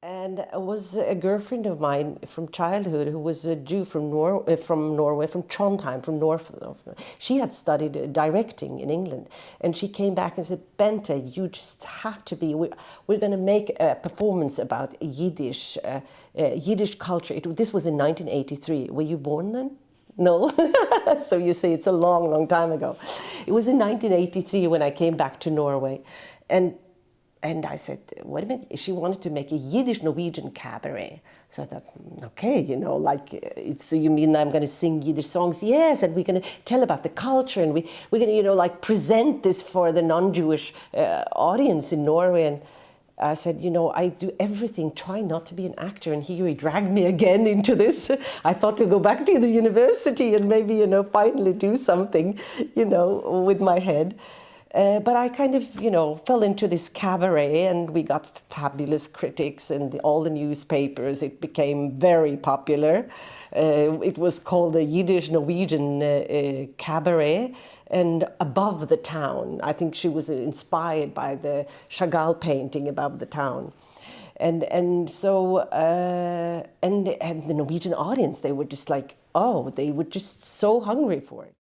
And it was a girlfriend of mine from childhood who was a Jew from Norway, from Trondheim, from north of. She had studied directing in England, and she came back and said, "Bente, you just have to be. We're going to make a performance about Yiddish culture." This was in 1983. Were you born then? No. So you see, it's a long, long time ago. It was in 1983 when I came back to Norway, and I said, wait a minute, she wanted to make a Yiddish-Norwegian cabaret. So I thought, okay, so you mean I'm going to sing Yiddish songs? Yes, and we're going to tell about the culture, and we're going to, present this for the non-Jewish audience in Norway. And I said, I do everything, try not to be an actor. And here he dragged me again into this. I thought to go back to the university and maybe, finally do something, with my head. But I kind of, fell into this cabaret, and we got fabulous critics and all the newspapers. It became very popular. It was called the Yiddish-Norwegian Cabaret, and above the town. I think she was inspired by the Chagall painting above the town. And so the Norwegian audience, they were just like, oh, they were just so hungry for it.